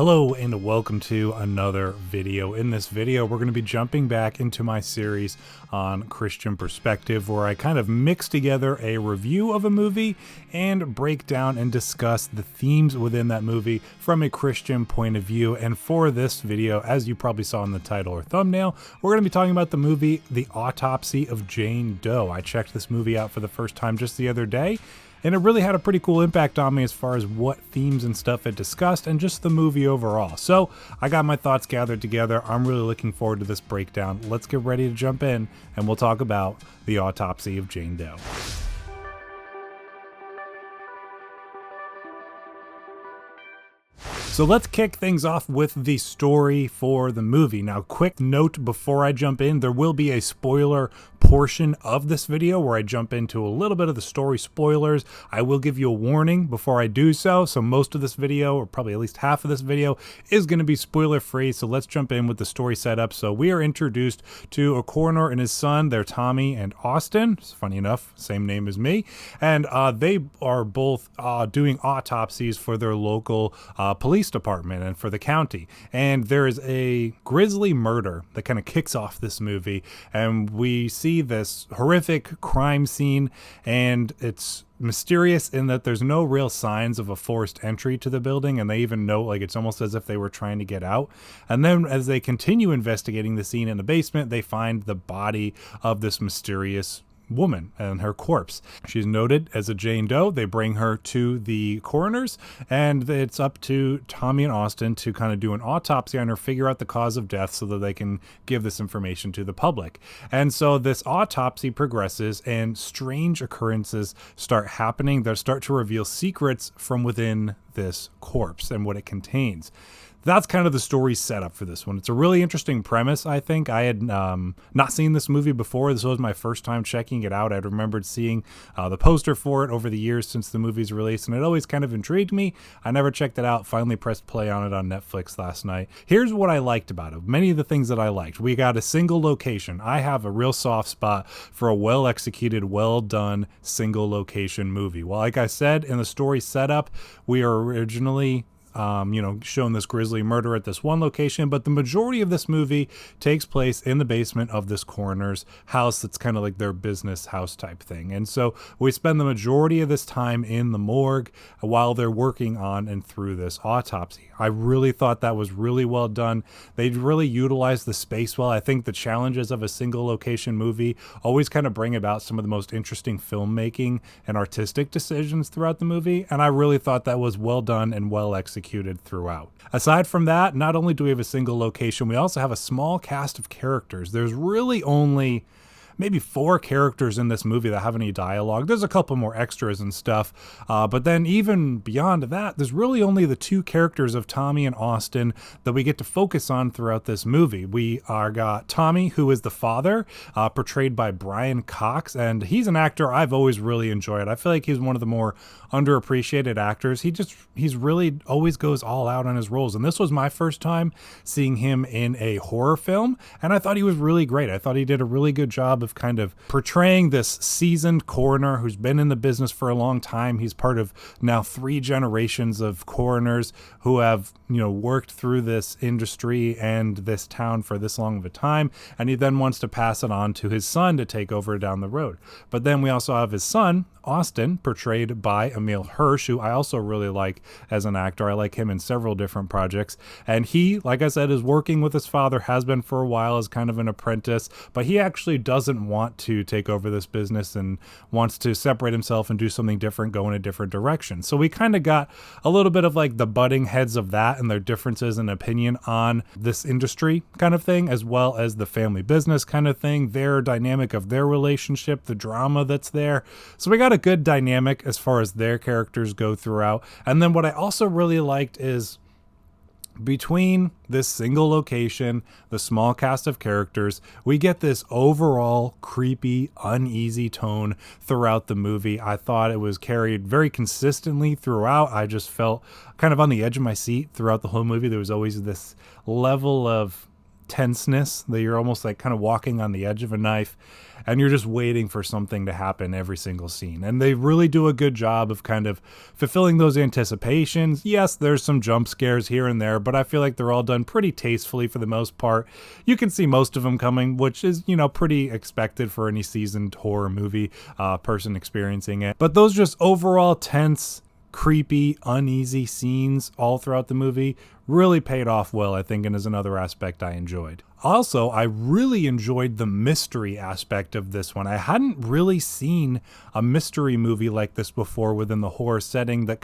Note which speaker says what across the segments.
Speaker 1: Hello and welcome to another video. In this video, we're going to be jumping back into my series on Christian perspective, where I kind of mix together a review of a movie and break down and discuss the themes within that movie from a Christian point of view. And for this video, as you probably saw in the title or thumbnail, we're going to be talking about the movie The Autopsy of Jane Doe. I checked this movie out for the first time just the other day, and it really had a pretty cool impact on me as far as what themes and stuff it discussed and just the movie overall. So I got my thoughts gathered together. I'm really looking forward to this breakdown. Let's get ready to jump in and we'll talk about The Autopsy of Jane Doe. So let's kick things off with the story for the movie. Now, quick note before I jump in, there will be a spoiler portion of this video where I jump into a little bit of the story spoilers. I will give you a warning before I do so. So most of this video, or probably at least half of this video, is going to be spoiler free. So let's jump in with the story setup. So we are introduced to a coroner and his son. They're Tommy and Austin. It's funny enough, same name as me. And they are both doing autopsies for their local police department and for the county. And there is a grisly murder that kind of kicks off this movie, and we see this horrific crime scene, and it's mysterious in that there's no real signs of a forced entry to the building, and they even know, like, it's almost as if they were trying to get out. And then as they continue investigating the scene in the basement, they find the body of this mysterious woman and her corpse. She's noted as a Jane Doe. They bring her to the coroners, and it's up to Tommy and Austin to kind of do an autopsy on her, figure out the cause of death so that they can give this information to the public. And so this autopsy progresses and strange occurrences start happening that start to reveal secrets from within this corpse and what it contains. That's kind of the story setup for this one. It's a really interesting premise, I think. I had not seen this movie before. This was my first time checking it out. I'd remembered seeing the poster for it over the years since the movie's release, and it always kind of intrigued me. I never checked it out. Finally pressed play on it on Netflix last night. Here's what I liked about it. Many of the things that I liked. We got a single location. I have a real soft spot for a well-executed, well-done single location movie. Well, like I said, in the story setup, we are originally shown this grisly murder at this one location, but the majority of this movie takes place in the basement of this coroner's house. That's kind of like their business house type thing. And so we spend the majority of this time in the morgue while they're working on and through this autopsy. I really thought that was really well done. They really utilized the space well. I think the challenges of a single location movie always kind of bring about some of the most interesting filmmaking and artistic decisions throughout the movie. And I really thought that was well done and well executed throughout. Aside from that, not only do we have a single location, we also have a small cast of characters. There's really only maybe 4 characters in this movie that have any dialogue. There's a couple more extras and stuff, but then even beyond that, there's really only the 2 characters of Tommy and Austin that we get to focus on throughout this movie. We got Tommy, who is the father, portrayed by Brian Cox, and he's an actor I've always really enjoyed. I feel like he's one of the more underappreciated actors. He's really always goes all out on his roles, and this was my first time seeing him in a horror film, and I thought he was really great. I thought he did a really good job of kind of portraying this seasoned coroner who's been in the business for a long time. He's part of now 3 generations of coroners who have, worked through this industry and this town for this long of a time, and he then wants to pass it on to his son to take over down the road. But then we also have his son, Austin, portrayed by Emil Hirsch, who I also really like as an actor. I like him in several different projects. And he, like I said, is working with his father, has been for a while as kind of an apprentice, but he actually doesn't want to take over this business and wants to separate himself and do something different, go in a different direction. So we kind of got a little bit of like the butting heads of that and their differences in opinion on this industry kind of thing, as well as the family business kind of thing, their dynamic of their relationship, the drama that's there. So we got a good dynamic as far as their characters go throughout. And then what I also really liked is between this single location, the small cast of characters, we get this overall creepy, uneasy tone throughout the movie. I thought it was carried very consistently throughout. I just felt kind of on the edge of my seat throughout the whole movie. There was always this level of tenseness that you're almost like kind of walking on the edge of a knife, and you're just waiting for something to happen every single scene. And they really do a good job of kind of fulfilling those anticipations. Yes, there's some jump scares here and there, but I feel like they're all done pretty tastefully for the most part. You can see most of them coming, which is, pretty expected for any seasoned horror movie person experiencing it. But those just overall tense, creepy, uneasy scenes all throughout the movie really paid off well, I think, and is another aspect I enjoyed. Also, I really enjoyed the mystery aspect of this one. I hadn't really seen a mystery movie like this before within the horror setting that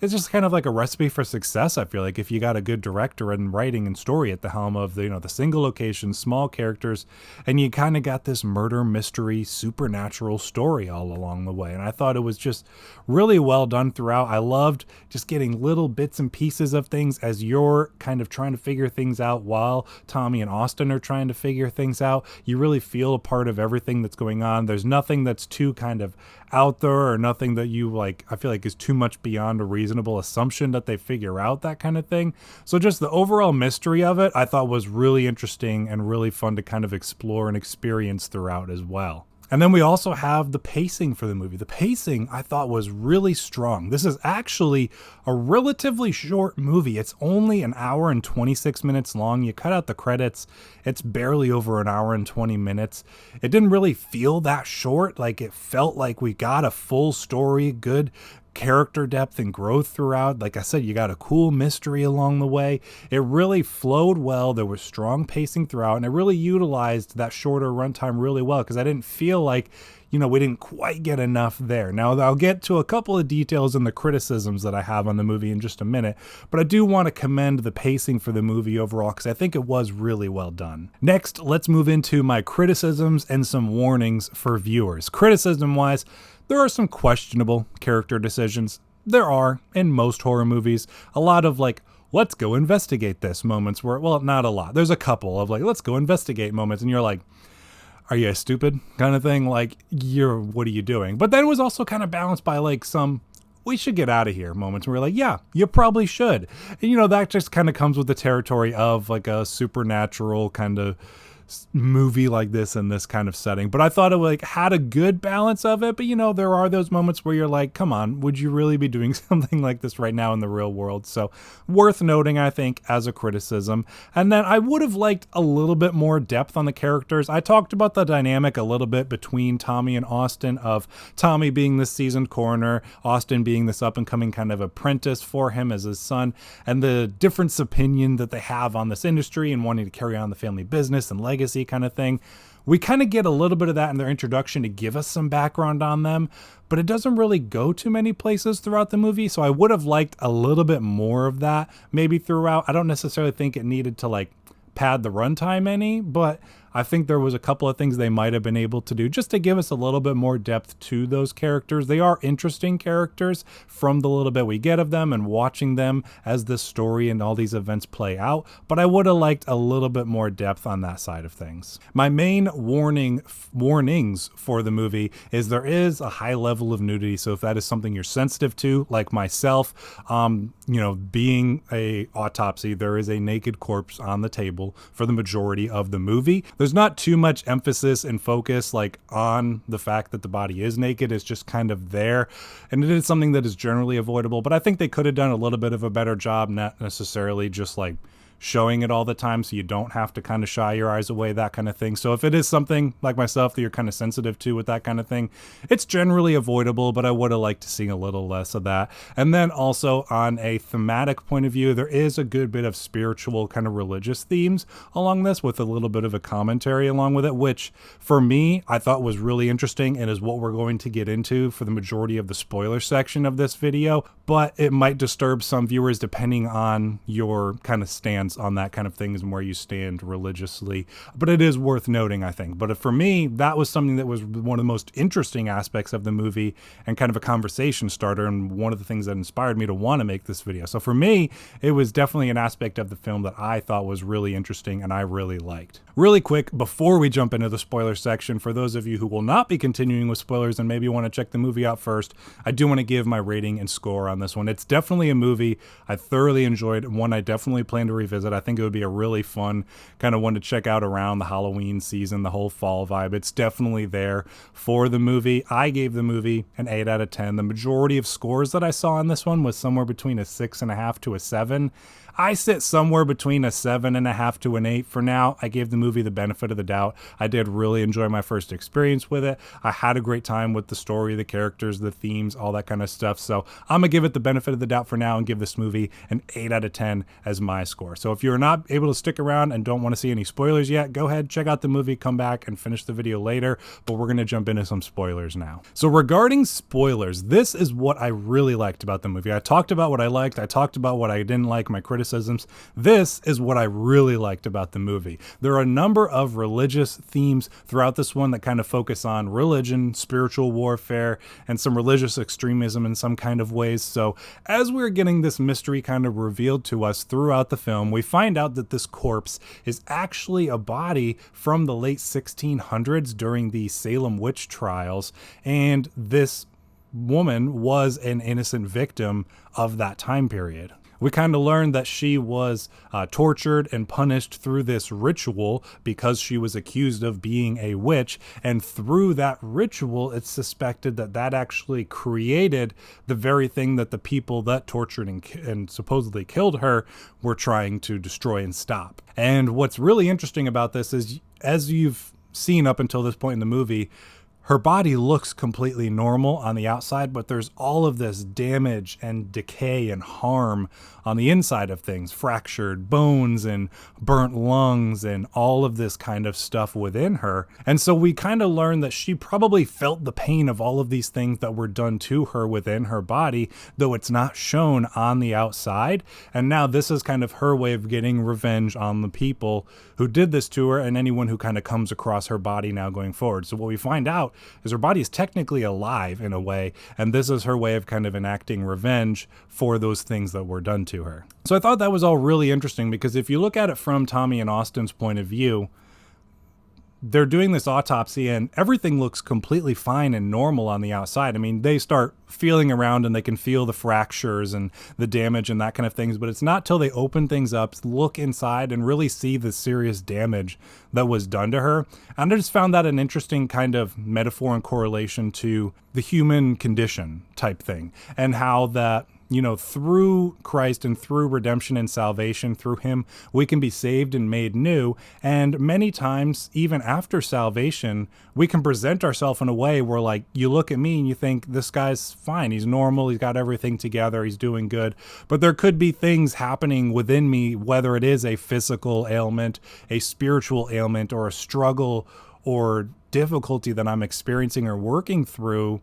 Speaker 1: it's just kind of like a recipe for success. I feel like if you got a good director and writing and story at the helm of the single location, small characters, and you kind of got this murder mystery supernatural story all along the way. And I thought it was just really well done throughout. I loved just getting little bits and pieces of things as you're kind of trying to figure things out while Tommy and Austin are trying to figure things out. You really feel a part of everything that's going on. There's nothing that's too kind of out there or nothing that I feel like is too much beyond a reasonable assumption that they figure out, that kind of thing. So just the overall mystery of it, I thought was really interesting and really fun to kind of explore and experience throughout as well. And then we also have the pacing for the movie. The pacing I thought was really strong. This is actually a relatively short movie. It's only an hour and 26 minutes long. You cut out the credits, it's barely over an hour and 20 minutes. It didn't really feel that short. Like, it felt like we got a full story, good character depth and growth throughout. Like I said, you got a cool mystery along the way. It really flowed well. There was strong pacing throughout, and it really utilized that shorter runtime really well, because I didn't feel like we didn't quite get enough there. Now, I'll get to a couple of details and the criticisms that I have on the movie in just a minute, but I do want to commend the pacing for the movie overall, because I think it was really well done. Next, let's move into my criticisms and some warnings for viewers. Criticism-wise, there are some questionable character decisions. There are in most horror movies. A lot of let's go investigate this moments where, well, not a lot. There's a couple of let's go investigate moments, and you're like, are you stupid kind of thing? What are you doing? But then it was also kind of balanced by some, we should get out of here moments where we're like, yeah, you probably should. And that just kind of comes with the territory of a supernatural kind of movie like this in this kind of setting. But I thought it had a good balance of it. But there are those moments where you're like, come on, would you really be doing something like this right now in the real world? So worth noting, I think, as a criticism. And then I would have liked a little bit more depth on the characters. I talked about the dynamic a little bit between Tommy and Austin, of Tommy being this seasoned coroner, Austin being this up and coming kind of apprentice for him as his son, and the difference opinion that they have on this industry and wanting to carry on the family business and legacy kind of thing. We kind of get a little bit of that in their introduction to give us some background on them, but it doesn't really go too many places throughout the movie. So I would have liked a little bit more of that maybe throughout. I don't necessarily think it needed to pad the runtime any, but I think there was a couple of things they might have been able to do just to give us a little bit more depth to those characters. They are interesting characters from the little bit we get of them and watching them as this story and all these events play out, but I would have liked a little bit more depth on that side of things. My main warnings for the movie is there is a high level of nudity, so if that is something you're sensitive to, like myself, being a autopsy, there is a naked corpse on the table for the majority of the movie. There's not too much emphasis and focus on the fact that the body is naked. It's just kind of there, and it is something that is generally avoidable, but I think they could have done a little bit of a better job, not necessarily just showing it all the time, so you don't have to kind of shy your eyes away, that kind of thing. So if it is something like myself that you're kind of sensitive to with that kind of thing, it's generally avoidable, but I would have liked to see a little less of that. And then also on a thematic point of view, there is a good bit of spiritual kind of religious themes along this, with a little bit of a commentary along with it, which for me, I thought was really interesting and is what we're going to get into for the majority of the spoiler section of this video, but it might disturb some viewers depending on your kind of stance on that kind of things and where you stand religiously. But it is worth noting, I think. But for me, that was something that was one of the most interesting aspects of the movie and kind of a conversation starter, and one of the things that inspired me to want to make this video. So for me, it was definitely an aspect of the film that I thought was really interesting and I really liked. Really quick, before we jump into the spoiler section, for those of you who will not be continuing with spoilers and maybe want to check the movie out first, I do want to give my rating and score on this one. It's definitely a movie I thoroughly enjoyed, one I definitely plan to revisit visit. I think it would be a really fun kind of one to check out around the Halloween season, the whole fall vibe. It's definitely there for the movie. I gave the movie an 8 out of 10. The majority of scores that I saw on this one was somewhere between a 6.5 to a 7. I sit somewhere between a 7.5 to an 8 for now. I gave the movie the benefit of the doubt. I did really enjoy my first experience with it. I had a great time with the story, the characters, the themes, all that kind of stuff. So I'm going to give it the benefit of the doubt for now and give this movie an 8 out of 10 as my score. So if you're not able to stick around and don't want to see any spoilers yet, go ahead, check out the movie, come back and finish the video later. But we're going to jump into some spoilers now. So regarding spoilers, this is what I really liked about the movie. I talked about what I liked. I talked about what I didn't like, my criticisms. This is what I really liked about the movie. There are a number of religious themes throughout this one that kind of focus on religion, spiritual warfare, and some religious extremism in some kind of ways. So as we're getting this mystery kind of revealed to us throughout the film, we find out that this corpse is actually a body from the late 1600s during the Salem witch trials, and this woman was an innocent victim of that time period. We kind of learned that she was tortured and punished through this ritual because she was accused of being a witch. And through that ritual, it's suspected that that actually created the very thing that the people that tortured and supposedly killed her were trying to destroy and stop. And what's really interesting about this is, as you've seen up until this point in the movie, her body looks completely normal on the outside, but there's all of this damage and decay and harm on the inside of things, fractured bones and burnt lungs and all of this kind of stuff within her. And so we kind of learn that she probably felt the pain of all of these things that were done to her within her body, though it's not shown on the outside. And now this is kind of her way of getting revenge on the people who did this to her and anyone who kind of comes across her body now going forward. So what we find out is her body is technically alive in a way, and this is her way of kind of enacting revenge for those things that were done to her. So I thought that was all really interesting, because if you look at it from Tommy and Austin's point of view, they're doing this autopsy and everything looks completely fine and normal on the outside. I mean, they start feeling around and they can feel the fractures and the damage and that kind of things, but it's not till they open things up, look inside, and really see the serious damage that was done to her. And I just found that an interesting kind of metaphor and correlation to the human condition type thing, and how that, you know, through Christ and through redemption and salvation, through him, we can be saved and made new. And many times, even after salvation, we can present ourselves in a way where, like, you look at me and you think, this guy's fine. He's normal. He's got everything together. He's doing good. But there could be things happening within me, whether it is a physical ailment, a spiritual ailment, or a struggle or difficulty that I'm experiencing or working through,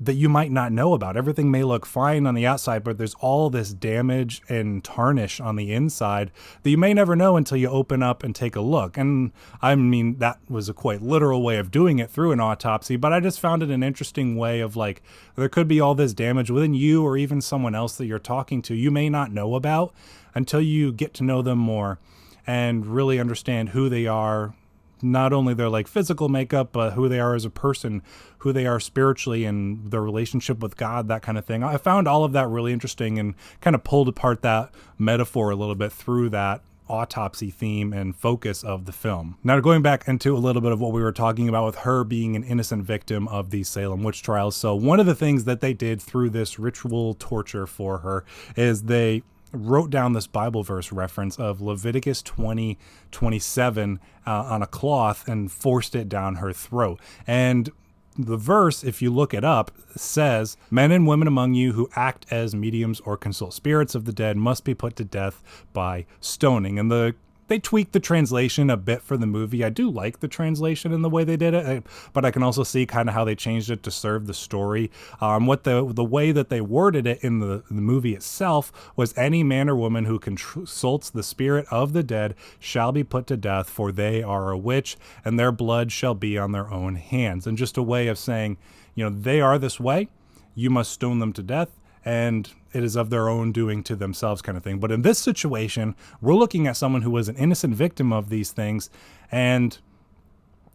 Speaker 1: that you might not know about. Everything may look fine on the outside, but there's all this damage and tarnish on the inside that you may never know until you open up and take a look. And I mean, that was a quite literal way of doing it through an autopsy, but I just found it an interesting way of, like, there could be all this damage within you or even someone else that you're talking to you may not know about until you get to know them more and really understand who they are, not only their, like, physical makeup, but who they are as a person, who they are spiritually, and their relationship with God, that kind of thing. I found all of that really interesting and kind of pulled apart that metaphor a little bit through that autopsy theme and focus of the film. Now, going back into a little bit of what we were talking about with her being an innocent victim of the Salem witch trials. So one of the things that they did through this ritual torture for her is they wrote down this Bible verse reference of Leviticus 20:27 on a cloth and forced it down her throat. And the verse, if you look it up, says, "Men and women among you who act as mediums or consult spirits of the dead must be put to death by stoning." And they tweaked the translation a bit for the movie. I do like the translation and the way they did it, but I can also see kind of how they changed it to serve the story. What the way that they worded it in the movie itself was, "Any man or woman who consults the spirit of the dead shall be put to death, for they are a witch, and their blood shall be on their own hands." And just a way of saying, you know, they are this way, you must stone them to death, and it is of their own doing to themselves, kind of thing. But in this situation, we're looking at someone who was an innocent victim of these things, and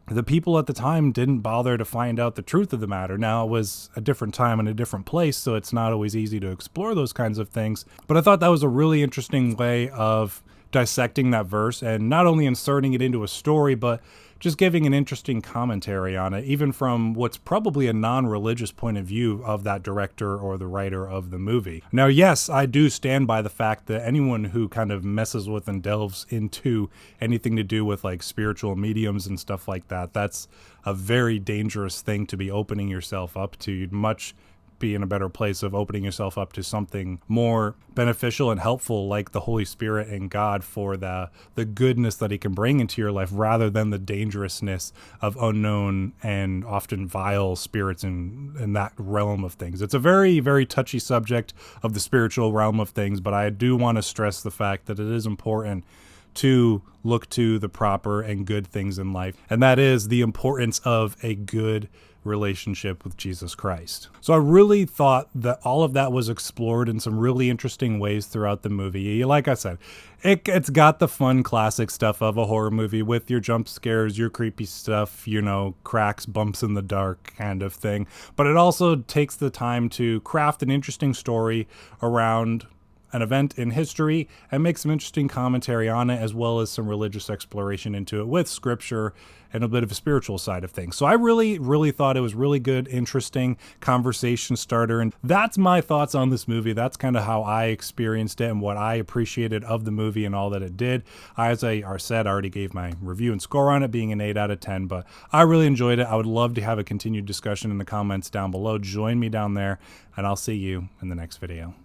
Speaker 1: the people at the time didn't bother to find out the truth of the matter. Now, it was a different time and a different place, so it's not always easy to explore those kinds of things. But I thought that was a really interesting way of dissecting that verse and not only inserting it into a story, but just giving an interesting commentary on it, even from what's probably a non-religious point of view of that director or the writer of the movie. Now, yes, I do stand by the fact that anyone who kind of messes with and delves into anything to do with like spiritual mediums and stuff like that, that's a very dangerous thing to be opening yourself up to. You'd much be in a better place of opening yourself up to something more beneficial and helpful, like the Holy Spirit and God, for the goodness that he can bring into your life, rather than the dangerousness of unknown and often vile spirits in that realm of things. It's a very, very touchy subject of the spiritual realm of things, but I do want to stress the fact that it is important to look to the proper and good things in life, and that is the importance of a good relationship with Jesus Christ. So I really thought that all of that was explored in some really interesting ways throughout the movie. Like I said, it's got the fun classic stuff of a horror movie with your jump scares, your creepy stuff, you know, cracks, bumps in the dark kind of thing. But it also takes the time to craft an interesting story around an event in history and make some interesting commentary on it, as well as some religious exploration into it with scripture and a bit of a spiritual side of things. So I really, really thought it was really good, interesting conversation starter. And that's my thoughts on this movie. That's kind of how I experienced it and what I appreciated of the movie and all that it did. As I said, I already gave my review and score on it, being an 8 out of 10, but I really enjoyed it. I would love to have a continued discussion in the comments down below. Join me down there, and I'll see you in the next video.